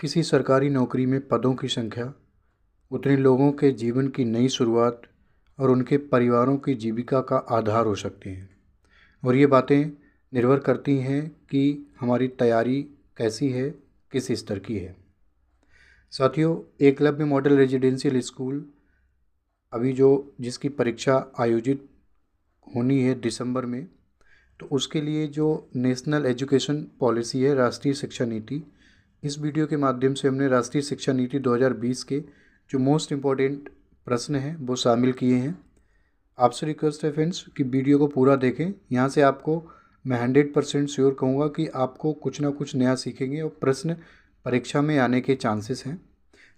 किसी सरकारी नौकरी में पदों की संख्या उतने लोगों के जीवन की नई शुरुआत और उनके परिवारों की जीविका का आधार हो सकती हैं। और ये बातें निर्भर करती हैं कि हमारी तैयारी कैसी है, किस स्तर की है। साथियों, एकलव्य मॉडल रेजिडेंशियल स्कूल अभी जिसकी परीक्षा आयोजित होनी है दिसंबर में, तो उसके लिए जो नेशनल एजुकेशन पॉलिसी है, राष्ट्रीय शिक्षा नीति, इस वीडियो के माध्यम से हमने राष्ट्रीय शिक्षा नीति 2020 के जो मोस्ट इम्पॉर्टेंट प्रश्न हैं वो शामिल किए हैं। आपसे रिक्वेस्ट है फ्रेंड्स कि वीडियो को पूरा देखें। यहाँ से आपको मैं 100% श्योर कहूँगा कि आपको कुछ ना कुछ नया सीखेंगे और प्रश्न परीक्षा में आने के चांसेस हैं।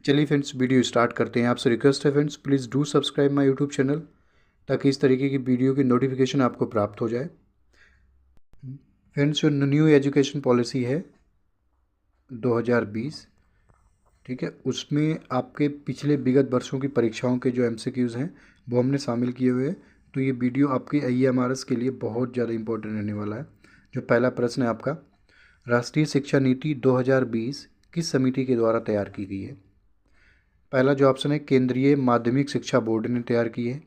चलिए फ्रेंड्स, वीडियो स्टार्ट करते हैं। आपसे रिक्वेस्ट है friends, please do subscribe my YouTube channel ताकि इस तरीके की वीडियो की नोटिफिकेशन आपको प्राप्त हो जाए। फ्रेंड्स, जो न्यू एजुकेशन पॉलिसी है 2020, ठीक है, उसमें आपके पिछले विगत वर्षों की परीक्षाओं के जो MCQs हैं वो हमने शामिल किए हुए हैं। तो ये वीडियो आपके IEMRS के लिए बहुत ज़्यादा इंपॉर्टेंट रहने वाला है। जो पहला प्रश्न है आपका, राष्ट्रीय शिक्षा नीति 2020 किस समिति के द्वारा तैयार की गई है? पहला जो ऑप्शन है, केंद्रीय माध्यमिक शिक्षा बोर्ड ने तैयार की है,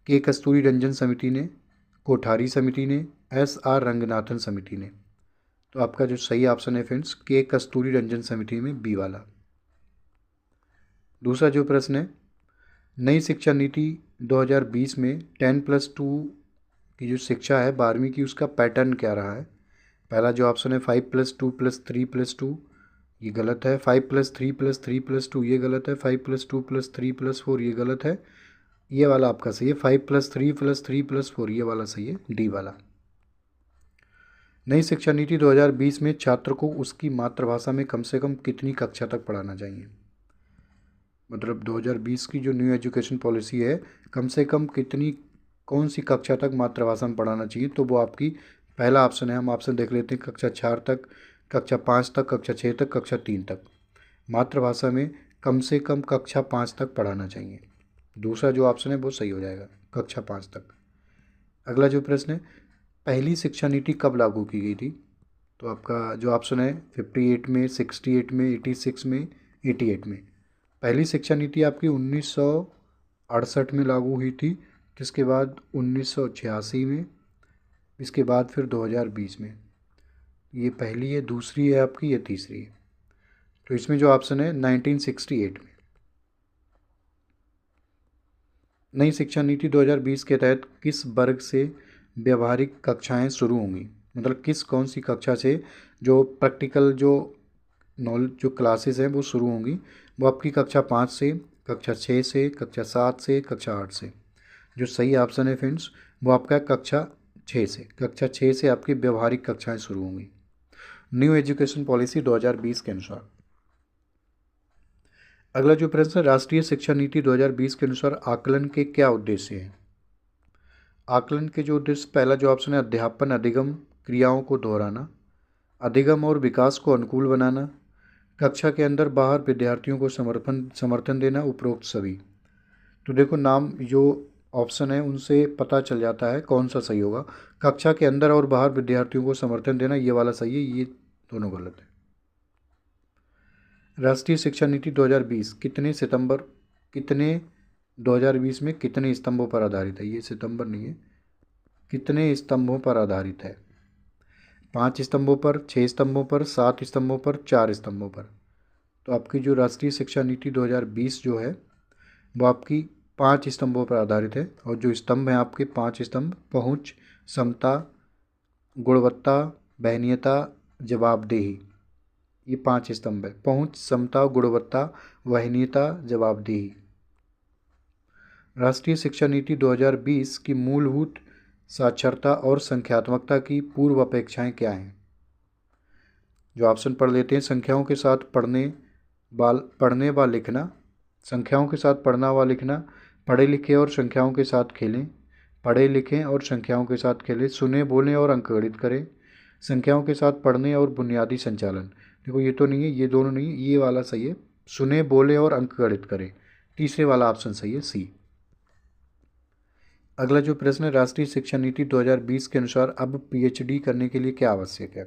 के कस्तूरी रंजन समिति ने, कोठारी समिति ने, SR रंगनाथन समिति ने। तो आपका जो सही ऑप्शन है फ्रेंड्स, के कस्तूरी रंजन समिति में बी वाला। दूसरा जो प्रश्न है, नई शिक्षा नीति 2020 में 10+2 की जो शिक्षा है 12वीं की, उसका पैटर्न क्या रहा है? पहला जो ऑप्शन है 5+2+3+2, ये गलत है। 5+3+3+2, ये गलत है। 5+2+3+4, ये गलत है। ये वाला आपका सही है, 5+3+3+4, ये वाला सही है, डी वाला। नई शिक्षा नीति 2020 में छात्र को उसकी मातृभाषा में कम से कम कितनी कक्षा तक पढ़ाना चाहिए? मतलब 2020 की जो न्यू एजुकेशन पॉलिसी है, कम से कम कौन सी कक्षा तक मातृभाषा में पढ़ाना चाहिए? तो वो आपकी पहला ऑप्शन है, हम ऑप्शन देख लेते हैं, कक्षा 4 तक, कक्षा 5 तक, कक्षा 6 तक, कक्षा 3 तक। मातृभाषा में कम से कम कक्षा 5 तक पढ़ाना चाहिए। दूसरा जो ऑप्शन है वो सही हो जाएगा, कक्षा 5 तक। अगला जो प्रश्न है, पहली शिक्षा नीति कब लागू की गई थी? तो आपका जो ऑप्शन है 58 में, 68 में, 86 में, 88 में। पहली शिक्षा नीति आपकी 1968 में लागू हुई थी, जिसके बाद 1986 में, इसके बाद फिर 2020 में। ये पहली है, दूसरी है आपकी, ये तीसरी है। तो इसमें जो ऑप्शन है 1968 में। नई शिक्षा नीति 2020 के तहत किस वर्ग से व्यवहारिक कक्षाएं शुरू होंगी? मतलब कौन सी कक्षा से जो प्रैक्टिकल जो क्लासेस हैं वो शुरू होंगी? वो आपकी कक्षा 5 से, कक्षा 6 से, कक्षा 7 से, कक्षा 8 से। जो सही ऑप्शन है फ्रेंड्स, वो आपका कक्षा 6 से। कक्षा 6 से आपकी व्यवहारिक कक्षाएं शुरू होंगी न्यू एजुकेशन पॉलिसी 2020 के अनुसार। अगला जो प्रश्न है, राष्ट्रीय शिक्षा नीति 2020 के अनुसार आकलन के क्या उद्देश्य हैं? आकलन के जो उद्देश्य, पहला जो ऑप्शन है, अध्यापन अधिगम क्रियाओं को दोहराना, अधिगम और विकास को अनुकूल बनाना, कक्षा के अंदर बाहर विद्यार्थियों को समर्थन देना, उपरोक्त सभी। तो देखो, नाम जो ऑप्शन है उनसे पता चल जाता है कौन सा सही होगा। कक्षा के अंदर और बाहर विद्यार्थियों को समर्थन देना, ये वाला सही है, ये दोनों गलत है। राष्ट्रीय शिक्षा नीति 2020 कितने 2020 में कितने स्तंभों पर आधारित है? ये सितंबर नहीं है, कितने स्तंभों पर आधारित है? 5 स्तंभों पर, 6 स्तंभों पर, 7 स्तंभों पर, 4 स्तंभों पर। तो आपकी जो राष्ट्रीय शिक्षा नीति 2020 जो है वो आपकी 5 स्तंभों पर आधारित है। और जो स्तंभ हैं आपके 5 स्तंभ, पहुंच, समता, गुणवत्ता, वहनीयता, जवाबदेही, ये 5 स्तंभ है। पहुंच, समता, गुणवत्ता, वहनीयता, जवाबदेही। राष्ट्रीय शिक्षा नीति 2020 की मूलभूत साक्षरता और संख्यात्मकता की पूर्व अपेक्षाएं क्या हैं? जो ऑप्शन पढ़ लेते हैं, संख्याओं के साथ पढ़ने व लिखना, संख्याओं के साथ पढ़ना व लिखना, पढ़े लिखे और संख्याओं के साथ खेलें, पढ़े लिखें और संख्याओं के साथ खेलें, सुने बोलें और अंकगणित करें, संख्याओं के साथ पढ़ने और बुनियादी संचालन। देखो, ये तो नहीं है, ये दोनों नहीं है, ये वाला सही है, सुने बोले और अंकगणित करें। तीसरे वाला ऑप्शन सही है, सी। अगला जो प्रश्न है, राष्ट्रीय शिक्षा नीति 2020 के अनुसार अब PhD करने के लिए क्या आवश्यक है?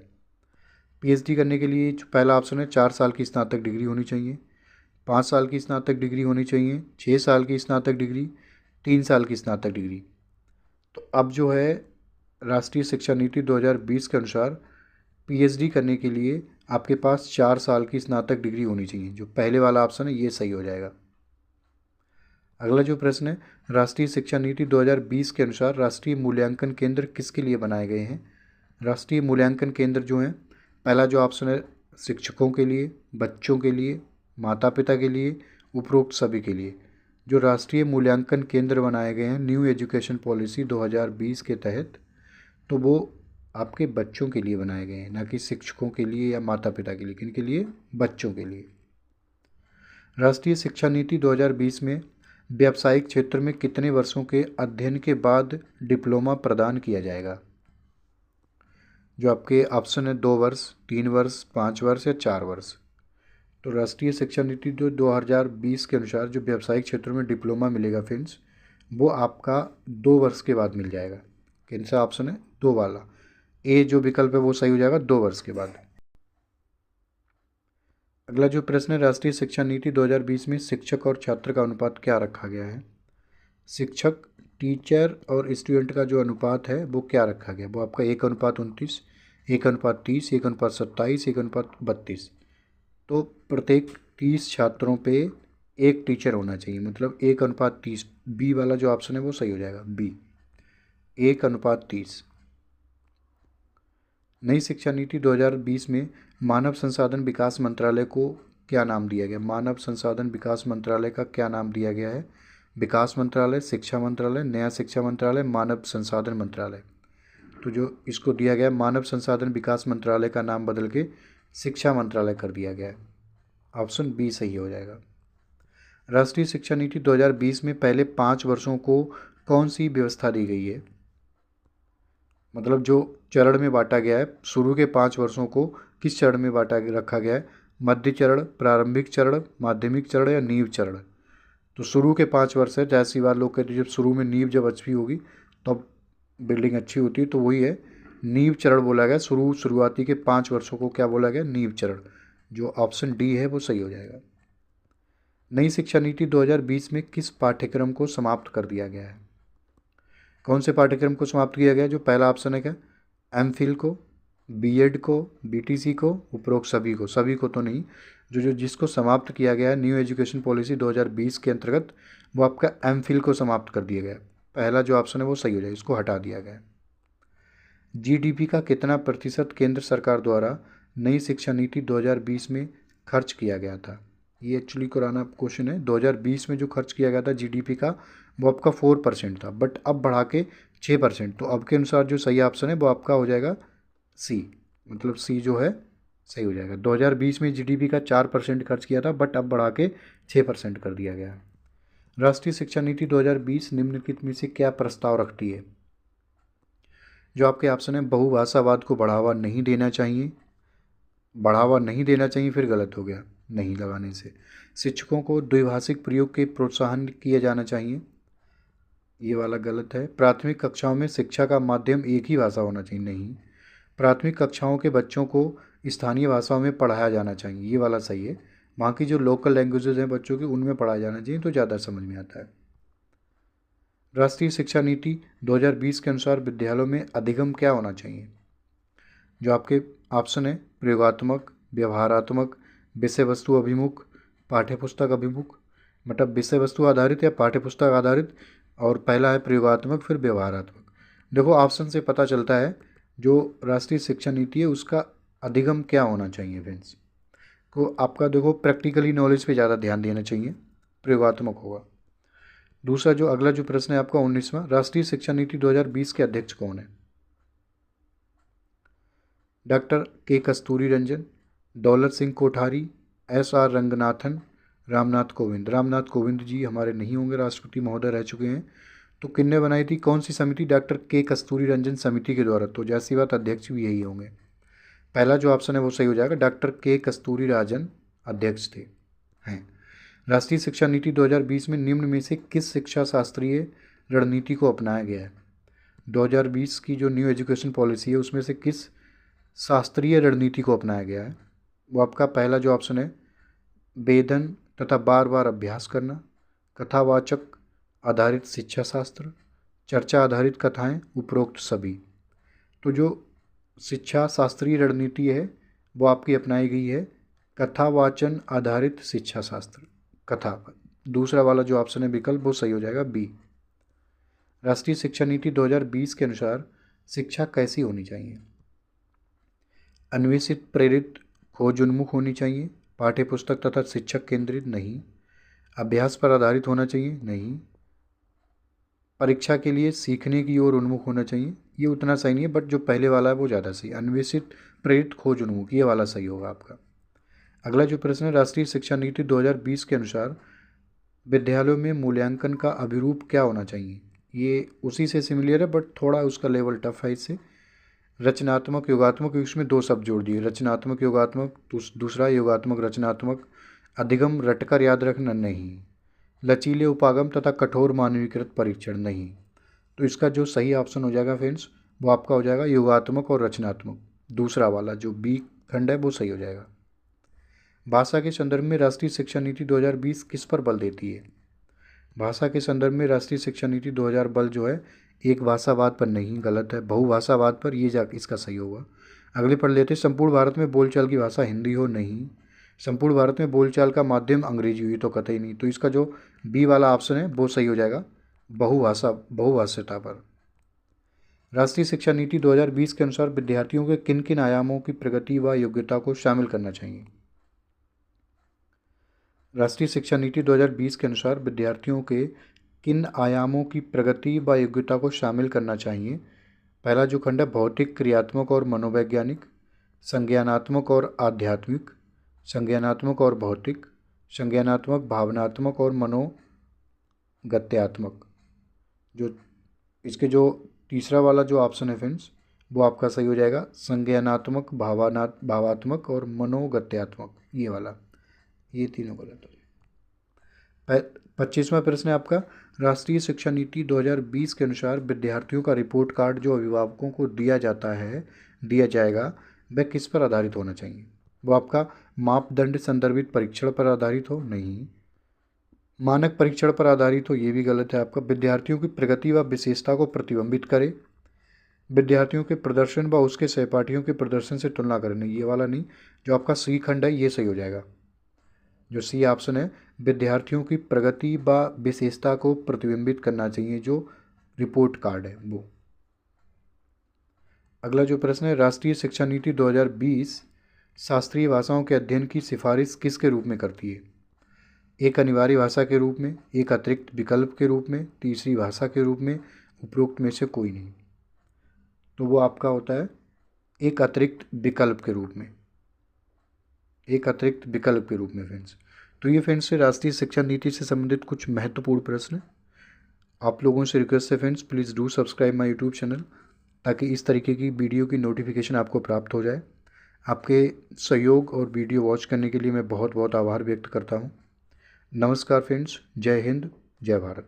पीएचडी करने के लिए जो पहला ऑप्शन है 4 साल की स्नातक डिग्री होनी चाहिए, 5 साल की स्नातक डिग्री होनी चाहिए, 6 साल की स्नातक डिग्री, 3 साल की स्नातक डिग्री। तो अब जो है राष्ट्रीय शिक्षा नीति 2020 के अनुसार पीएचडी करने के लिए आपके पास 4 साल की स्नातक डिग्री होनी चाहिए। जो पहले वाला ऑप्शन है ये सही हो जाएगा। अगला जो प्रश्न है, राष्ट्रीय शिक्षा नीति 2020 के अनुसार राष्ट्रीय मूल्यांकन केंद्र किसके लिए बनाए गए हैं। राष्ट्रीय मूल्यांकन केंद्र जो हैं, पहला जो ऑप्शन है शिक्षकों के लिए, बच्चों के लिए, माता पिता के लिए, उपरोक्त सभी के लिए। जो राष्ट्रीय मूल्यांकन केंद्र बनाए गए हैं न्यू एजुकेशन पॉलिसी 2020 के तहत, तो वो आपके बच्चों के लिए बनाए गए हैं, ना कि शिक्षकों के लिए या माता पिता के लिए। किनके लिए? बच्चों के लिए। राष्ट्रीय शिक्षा नीति 2020 में व्यावसायिक क्षेत्र में कितने वर्षों के अध्ययन के बाद डिप्लोमा प्रदान किया जाएगा। जो आपके ऑप्शन है 2 वर्ष, 3 वर्ष, 5 वर्ष या 4 वर्ष। तो राष्ट्रीय शिक्षा नीति जो 2020 के अनुसार जो व्यावसायिक क्षेत्रों में डिप्लोमा मिलेगा फ्रेंड्स, वो आपका 2 वर्ष के बाद मिल जाएगा। कौन सा ऑप्शन है? 2 वाला। ए जो विकल्प है वो सही हो जाएगा 2 वर्ष के बाद। अगला जो प्रश्न है, राष्ट्रीय शिक्षा नीति 2020 में शिक्षक और छात्र का अनुपात क्या रखा गया है। शिक्षक, टीचर और स्टूडेंट का जो अनुपात है वो क्या रखा गया, वो आपका 1:29, 1:30, 1:27, 1:32। तो प्रत्येक 30 छात्रों पे एक टीचर होना चाहिए, मतलब 1:30। बी वाला जो ऑप्शन है वो सही हो जाएगा, बी 1:30। नई शिक्षा नीति 2020 में मानव संसाधन विकास मंत्रालय को क्या नाम दिया गया। मानव संसाधन विकास मंत्रालय का क्या नाम दिया गया है। विकास मंत्रालय, शिक्षा मंत्रालय, नया शिक्षा मंत्रालय, मानव संसाधन मंत्रालय। तो जो इसको दिया गया मानव संसाधन विकास मंत्रालय का नाम बदल के शिक्षा मंत्रालय कर दिया गया है। ऑप्शन बी सही हो जाएगा। राष्ट्रीय शिक्षा नीति 2020 में पहले 5 वर्षों को कौन सी व्यवस्था दी गई है। मतलब जो चरण में बांटा गया है, शुरू के 5 वर्षों को किस चरण में रखा गया है। मध्य चरण, प्रारंभिक चरण, माध्यमिक चरण या नींव चरण। तो शुरू के 5 वर्ष है, जैसी बात लोग कहते हैं जब शुरू में नींव जब अच्छी होगी तब बिल्डिंग अच्छी होती है, तो वही है नींव चरण बोला गया। शुरुआती के 5 वर्षों को क्या बोला गया, नींव चरण। जो ऑप्शन डी है वो सही हो जाएगा। नई शिक्षा नीति 2020 में किस पाठ्यक्रम को समाप्त कर दिया गया है। कौन से पाठ्यक्रम को समाप्त किया गया। जो पहला ऑप्शन है क्या, एमफिल को, बीएड को, बीटीसी को, उपरोक्त सभी को। सभी को तो नहीं, जिसको समाप्त किया गया है न्यू एजुकेशन पॉलिसी 2020 के अंतर्गत, वो आपका एमफिल को समाप्त कर दिया गया। पहला जो ऑप्शन है वो सही हो जाएगा, इसको हटा दिया गया। जीडीपी का कितना प्रतिशत केंद्र सरकार द्वारा नई शिक्षा नीति 2020 में खर्च किया गया था। ये एक्चुअली पुराना क्वेश्चन है। 2020 में जो खर्च किया गया था जीडीपी का, वो आपका 4% था, बट अब बढ़ा के 6%। तो अब के अनुसार जो सही ऑप्शन है वो आपका हो जाएगा सी, मतलब सी जो है सही हो जाएगा। 2020 में जीडीपी का 4% खर्च किया था, बट अब बढ़ा के 6% कर दिया गया। राष्ट्रीय शिक्षा नीति 2020 निम्नलिखित में से क्या प्रस्ताव रखती है। जो आपके ऑप्शन है, बहुभाषावाद को बढ़ावा नहीं देना चाहिए। बढ़ावा नहीं देना चाहिए फिर गलत हो गया नहीं लगाने से। शिक्षकों को द्विभाषिक प्रयोग के प्रोत्साहन किया जाना चाहिए, ये वाला गलत है। प्राथमिक कक्षाओं में शिक्षा का माध्यम एक ही भाषा होना चाहिए, नहीं। प्राथमिक कक्षाओं के बच्चों को स्थानीय भाषाओं में पढ़ाया जाना चाहिए, ये वाला सही है। वहाँ की जो लोकल लैंग्वेजेज हैं बच्चों की, उनमें पढ़ाया जाना चाहिए, तो ज़्यादा समझ में आता है। राष्ट्रीय शिक्षा नीति 2020 के अनुसार विद्यालयों में अधिगम क्या होना चाहिए। जो आपके ऑप्शन है, प्रयोगात्मक, व्यवहारात्मक, विषय वस्तु अभिमुख, पाठ्यपुस्तक अभिमुख, मतलब विषय वस्तु आधारित या पाठ्यपुस्तक आधारित, और पहला है प्रयोगात्मक फिर व्यवहारात्मक। देखो ऑप्शन से पता चलता है जो राष्ट्रीय शिक्षा नीति है उसका अधिगम क्या होना चाहिए फ्रेंड्स। तो आपका देखो प्रैक्टिकली नॉलेज पे ज़्यादा ध्यान देना चाहिए, प्रयोगात्मक होगा। दूसरा जो अगला जो प्रश्न है आपका 19वां, राष्ट्रीय शिक्षा नीति 2020 के अध्यक्ष कौन है। डॉक्टर के कस्तूरी रंजन, दौलत सिंह कोठारी, एस.आर. रंगनाथन, रामनाथ कोविंद। रामनाथ कोविंद जी हमारे नहीं होंगे, राष्ट्रपति महोदय रह चुके हैं। तो किसने बनाई थी, कौन सी समिति, डॉक्टर के कस्तूरी रंजन समिति के द्वारा। तो जैसी बात अध्यक्ष भी यही होंगे। पहला जो ऑप्शन है वो सही हो जाएगा, डॉक्टर के कस्तूरी राजन अध्यक्ष थे हैं। राष्ट्रीय शिक्षा नीति 2020 में निम्न में से किस शिक्षा शास्त्रीय रणनीति को अपनाया गया है। 2020 की जो न्यू एजुकेशन पॉलिसी है उसमें से किस शास्त्रीय रणनीति को अपनाया गया है? वो आपका पहला जो ऑप्शन है, वेदन तथा बार बार अभ्यास करना, कथावाचक आधारित शिक्षा शास्त्र, चर्चा आधारित कथाएं, उपरोक्त सभी। तो जो शिक्षा शास्त्रीय रणनीति है वो आपकी अपनाई गई है कथावाचन आधारित शिक्षा शास्त्र, कथा पर। दूसरा वाला जो ऑप्शन है विकल्प वो सही हो जाएगा बी। राष्ट्रीय शिक्षा नीति 2020 के अनुसार शिक्षा कैसी होनी चाहिए? अन्वेषित, प्रेरित, खोज उन्मुख होनी चाहिए, पाठ्य पुस्तक तथा शिक्षक केंद्रित नहीं, अभ्यास पर आधारित होना चाहिए नहीं, परीक्षा के लिए सीखने की ओर उन्मुख होना चाहिए। ये उतना सही नहीं है, बट जो पहले वाला है वो ज़्यादा सही, अन्वेषित, प्रेरित, खोज उन्मुख, ये वाला सही होगा आपका। अगला जो प्रश्न है, राष्ट्रीय शिक्षा नीति 2020 के अनुसार विद्यालयों में मूल्यांकन का अभिरूप क्या होना चाहिए? ये उसी से सिमिलर है बट थोड़ा उसका लेवल टफ है इससे। रचनात्मक, योगात्मक, इसमें दो शब्द जोड़ दिए, रचनात्मक योगात्मक, दूसरा योगात्मक रचनात्मक, अधिगम रटकर याद रखना नहीं, लचीले उपागम तथा कठोर मानवीकृत परीक्षण नहीं। तो इसका जो सही ऑप्शन हो जाएगा फ्रेंड्स वो आपका हो जाएगा योगात्मक और रचनात्मक, दूसरा वाला जो बी खंड है वो सही हो जाएगा। भाषा के संदर्भ में राष्ट्रीय शिक्षा नीति 2020 किस पर बल देती है? भाषा के संदर्भ में राष्ट्रीय शिक्षा नीति 2000 बल जो है एक भाषावाद पर नहीं, गलत है, बहुभाषावाद पर, ये जा इसका सही होगा। अगले पढ़ लेते हैं, संपूर्ण भारत में बोलचाल की भाषा हिंदी हो नहीं, संपूर्ण भारत में बोलचाल का माध्यम अंग्रेजी हुई तो कतई नहीं। तो इसका जो बी वाला ऑप्शन है वो सही हो जाएगा, बहुभाषिता पर। राष्ट्रीय शिक्षा नीति 2020 के अनुसार विद्यार्थियों के किन किन आयामों की प्रगति व योग्यता को शामिल करना चाहिए? राष्ट्रीय शिक्षा नीति 2020 के अनुसार विद्यार्थियों के किन आयामों की प्रगति व योग्यता को शामिल करना चाहिए? पहला जो खंड है, भौतिक, क्रियात्मक और मनोवैज्ञानिक, संज्ञानात्मक और आध्यात्मिक, संज्ञानात्मक और भौतिक, संज्ञानात्मक, भावनात्मक और मनोगत्यात्मक। जो इसके जो तीसरा वाला जो ऑप्शन है फ्रेंड्स वो आपका सही हो जाएगा, संज्ञानात्मक, भावात्मक और मनोगत्यात्मक, ये वाला, ये तीनों गलत हो जाए। 25वां प्रश्न है आपका, राष्ट्रीय शिक्षा नीति 2020 के अनुसार विद्यार्थियों का रिपोर्ट कार्ड जो अभिभावकों को दिया जाएगा वह किस पर आधारित होना चाहिए? वो आपका मापदंड संदर्भित परीक्षण पर आधारित हो नहीं, मानक परीक्षण पर आधारित हो, ये भी गलत है आपका, विद्यार्थियों की प्रगति व विशेषता को प्रतिबिंबित करे, विद्यार्थियों के प्रदर्शन व उसके सहपाठियों के प्रदर्शन से तुलना करें, नहीं, ये वाला नहीं। जो आपका सी खंड है ये सही हो जाएगा, जो सी ऑप्शन है, विद्यार्थियों की प्रगति व विशेषता को प्रतिबिंबित करना चाहिए जो रिपोर्ट कार्ड है वो। अगला जो प्रश्न है, राष्ट्रीय शिक्षा नीति 2020 शास्त्रीय भाषाओं के अध्ययन की सिफारिश किसके रूप में करती है? एक अनिवार्य भाषा के रूप में, एक अतिरिक्त विकल्प के रूप में, तीसरी भाषा के रूप में, उपरोक्त में से कोई नहीं। तो वो आपका होता है एक अतिरिक्त विकल्प के रूप में, एक अतिरिक्त विकल्प के रूप में फ्रेंड्स। तो ये फ्रेंड्स से राष्ट्रीय शिक्षा नीति से संबंधित कुछ महत्वपूर्ण प्रश्न। आप लोगों से रिक्वेस्ट है friends, please do subscribe my YouTube channel ताकि इस तरीके की वीडियो की नोटिफिकेशन आपको प्राप्त हो जाए। आपके सहयोग और वीडियो वॉच करने के लिए मैं बहुत बहुत आभार व्यक्त करता हूँ। नमस्कार फ्रेंड्स, जय हिंद, जय भारत।